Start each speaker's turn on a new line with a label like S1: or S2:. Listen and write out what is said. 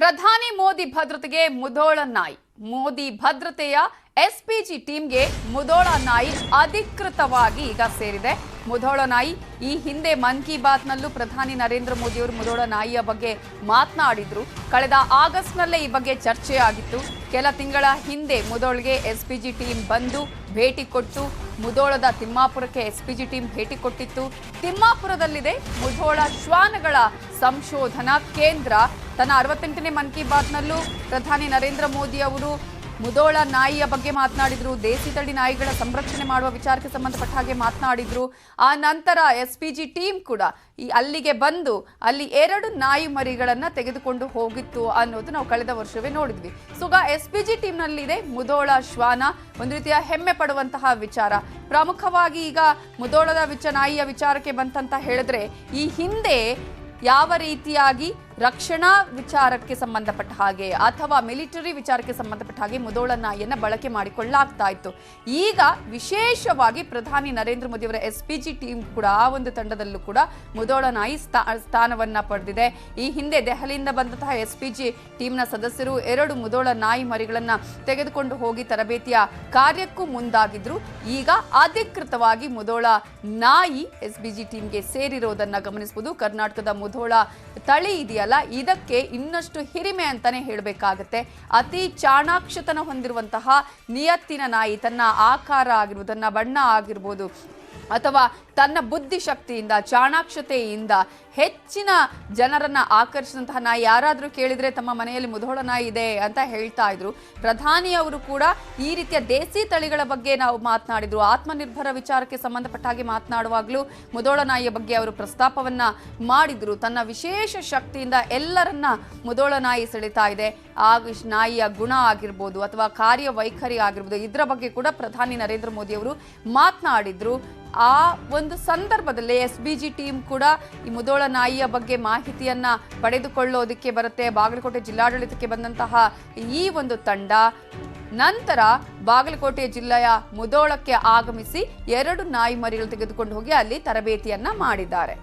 S1: ಪ್ರಧಾನಿ ಮೋದಿ ಭದ್ರತೆಗೆ ಮುಧೋಳ ನಾಯಿ. ಮೋದಿ ಭದ್ರತೆಯ ಎಸ್ಪಿಜಿ ಟೀಮ್ಗೆ ಮುಧೋಳ ನಾಯಿ ಅಧಿಕೃತವಾಗಿ ಈಗ ಸೇರಿದೆ. ಮುಧೋಳ ನಾಯಿ ಈ ಹಿಂದೆ ಮನ್ ಕಿ ಬಾತ್ನಲ್ಲೂ ಪ್ರಧಾನಿ ನರೇಂದ್ರ ಮೋದಿ ಅವರು ಮುಧೋಳ ನಾಯಿಯ ಬಗ್ಗೆ ಮಾತನಾಡಿದ್ರು. ಕಳೆದ ಆಗಸ್ಟ್ನಲ್ಲೇ ಈ ಬಗ್ಗೆ ಚರ್ಚೆ ಆಗಿತ್ತು. ಕೆಲ ತಿಂಗಳ ಹಿಂದೆ ಮುಧೋಳ್ಗೆ ಎಸ್ಪಿಜಿ ಟೀಮ್ ಬಂದು ಭೇಟಿ ಕೊಟ್ಟು ಮುಧೋಳದ ತಿಮ್ಮಾಪುರಕ್ಕೆ ಎಸ್ಪಿಜಿ ಟೀಮ್ ಭೇಟಿ ಕೊಟ್ಟಿತ್ತು. ತಿಮ್ಮಾಪುರದಲ್ಲಿದೆ ಮುಧೋಳ ಶ್ವಾನಗಳ ಸಂಶೋಧನಾ ಕೇಂದ್ರ. ತನ್ನ 68ನೇ ಮನ್ ಕಿ ಬಾತ್ನಲ್ಲೂ ಪ್ರಧಾನಿ ನರೇಂದ್ರ ಮೋದಿ ಅವರು ಮುಧೋಳ ನಾಯಿಯ ಬಗ್ಗೆ ಮಾತನಾಡಿದ್ರು. ದೇಸಿ ತಳಿ ನಾಯಿಗಳ ಸಂರಕ್ಷಣೆ ಮಾಡುವ ವಿಚಾರಕ್ಕೆ ಸಂಬಂಧಪಟ್ಟ ಹಾಗೆ ಮಾತನಾಡಿದ್ರು. ಆ ನಂತರ ಎಸ್ಪಿಜಿ ಟೀಮ್ ಕೂಡ ಅಲ್ಲಿಗೆ ಬಂದು ಅಲ್ಲಿ 2 ನಾಯಿ ಮರಿಗಳನ್ನ ತೆಗೆದುಕೊಂಡು ಹೋಗಿತ್ತು ಅನ್ನೋದು ನಾವು ಕಳೆದ ವರ್ಷವೇ ನೋಡಿದ್ವಿ. ಸೊ ಎಸ್ಪಿಜಿ ಟೀಮ್ನಲ್ಲಿದೆ ಮುಧೋಳ ಶ್ವಾನ. ಒಂದು ರೀತಿಯ ಹೆಮ್ಮೆ ಪಡುವಂತಹ ವಿಚಾರ. ಪ್ರಮುಖವಾಗಿ ಈಗ ಮುಧೋಳದ ನಾಯಿಯ ವಿಚಾರಕ್ಕೆ ಬಂತಂತ ಹೇಳಿದ್ರೆ, ಈ ಹಿಂದೆ ಯಾವ ರೀತಿಯಾಗಿ ರಕ್ಷಣಾ ವಿಚಾರಕ್ಕೆ ಸಂಬಂಧಪಟ್ಟ ಹಾಗೆ ಅಥವಾ ಮಿಲಿಟರಿ ವಿಚಾರಕ್ಕೆ ಸಂಬಂಧಪಟ್ಟ ಹಾಗೆ ಮುಧೋಳ ನಾಯಿಯನ್ನು ಬಳಕೆ ಮಾಡಿಕೊಳ್ಳಲಾಗ್ತಾ ಇತ್ತು. ಈಗ ವಿಶೇಷವಾಗಿ ಪ್ರಧಾನಿ ನರೇಂದ್ರ ಮೋದಿ ಅವರ ಎಸ್ಪಿಜಿ ಟೀಮ್ ಕೂಡ ಆ ಒಂದು ತಂಡದಲ್ಲೂ ಕೂಡ ಮುಧೋಳ ನಾಯಿ ಸ್ಥಾನವನ್ನ ಪಡೆದಿದೆ. ಈ ಹಿಂದೆ ದೆಹಲಿಯಿಂದ ಬಂದಂತಹ ಎಸ್ಪಿಜಿ ಟೀಮ್ನ ಸದಸ್ಯರು 2 ಮುಧೋಳ ನಾಯಿ ಮರಿಗಳನ್ನ ತೆಗೆದುಕೊಂಡು ಹೋಗಿ ತರಬೇತಿಯ ಕಾರ್ಯಕ್ಕೂ ಮುಂದಾಗಿದ್ರು. ಈಗ ಅಧಿಕೃತವಾಗಿ ಮುಧೋಳ ನಾಯಿ ಎಸ್ಪಿಜಿ ಟೀಮ್ಗೆ ಸೇರಿರೋದನ್ನ ಗಮನಿಸಬಹುದು. ಕರ್ನಾಟಕದ ಮುಧೋಳ ತಳಿ ಇದೆಯಲ್ಲ, ಇದಕ್ಕೆ ಇನ್ನಷ್ಟು ಹಿರಿಮೆ ಅಂತಾನೆ ಹೇಳಬೇಕಾಗುತ್ತೆ. ಅತಿ ಚಾಣಾಕ್ಷತನ ಹೊಂದಿರುವಂತಹ ನಿಯತ್ತಿನ ನಾಯಿ, ತನ್ನ ಆಕಾರ ಆಗಿರ್ಬೋದು, ತನ್ನ ಬಣ್ಣ ಆಗಿರ್ಬೋದು, ಅಥವಾ ತನ್ನ ಬುದ್ಧಿಶಕ್ತಿಯಿಂದ ಚಾಣಾಕ್ಷತೆಯಿಂದ ಹೆಚ್ಚಿನ ಜನರನ್ನ ಆಕರ್ಷಿಸಿದಂತಹ ನಾಯಿ. ಯಾರಾದರೂ ಕೇಳಿದ್ರೆ ತಮ್ಮ ಮನೆಯಲ್ಲಿ ಮುಧೋಳ ನಾಯಿ ಇದೆ ಅಂತ ಹೇಳ್ತಾ ಇದ್ರು. ಪ್ರಧಾನಿಯವರು ಕೂಡ ಈ ರೀತಿಯ ದೇಸಿ ತಳಿಗಳ ಬಗ್ಗೆ ನಾವು ಮಾತನಾಡಿದ್ರು. ಆತ್ಮನಿರ್ಭರ ವಿಚಾರಕ್ಕೆ ಸಂಬಂಧಪಟ್ಟ ಹಾಗೆ ಮಾತನಾಡುವಾಗಲೂ ಮುಧೋಳ ನಾಯಿಯ ಬಗ್ಗೆ ಅವರು ಪ್ರಸ್ತಾಪವನ್ನ ಮಾಡಿದ್ರು. ತನ್ನ ವಿಶೇಷ ಶಕ್ತಿಯಿಂದ ಎಲ್ಲರನ್ನ ಮುಧೋಳ ನಾಯಿ ಸೆಳೆತಾ ಇದೆ. ಆ ನಾಯಿಯ ಗುಣ ಆಗಿರ್ಬೋದು ಅಥವಾ ಕಾರ್ಯವೈಖರಿ ಆಗಿರ್ಬೋದು, ಇದರ ಬಗ್ಗೆ ಕೂಡ ಪ್ರಧಾನಿ ನರೇಂದ್ರ ಮೋದಿ ಅವರು ಮಾತನಾಡಿದ್ರು. ಆ ಒಂದು ಸಂದರ್ಭದಲ್ಲಿ ಎಸ್ಬಿಜಿ ಟೀಮ್ ಕೂಡ ಈ ಮುಧೋಳ ನಾಯಿಯ ಬಗ್ಗೆ ಮಾಹಿತಿಯನ್ನ ಪಡೆದುಕೊಳ್ಳೋದಕ್ಕೆ ಬರುತ್ತೆ. ಬಾಗಲಕೋಟೆ ಜಿಲ್ಲಾಡಳಿತಕ್ಕೆ ಬಂದಂತಹ ಈ ಒಂದು ತಂಡ ನಂತರ ಬಾಗಲಕೋಟೆ ಜಿಲ್ಲೆಯ ಮುಧೋಳಕ್ಕೆ ಆಗಮಿಸಿ 2 ನಾಯಿ ಮರಿಗಳು ತೆಗೆದುಕೊಂಡು ಹೋಗಿ ಅಲ್ಲಿ ತರಬೇತಿಯನ್ನ ಮಾಡಿದ್ದಾರೆ.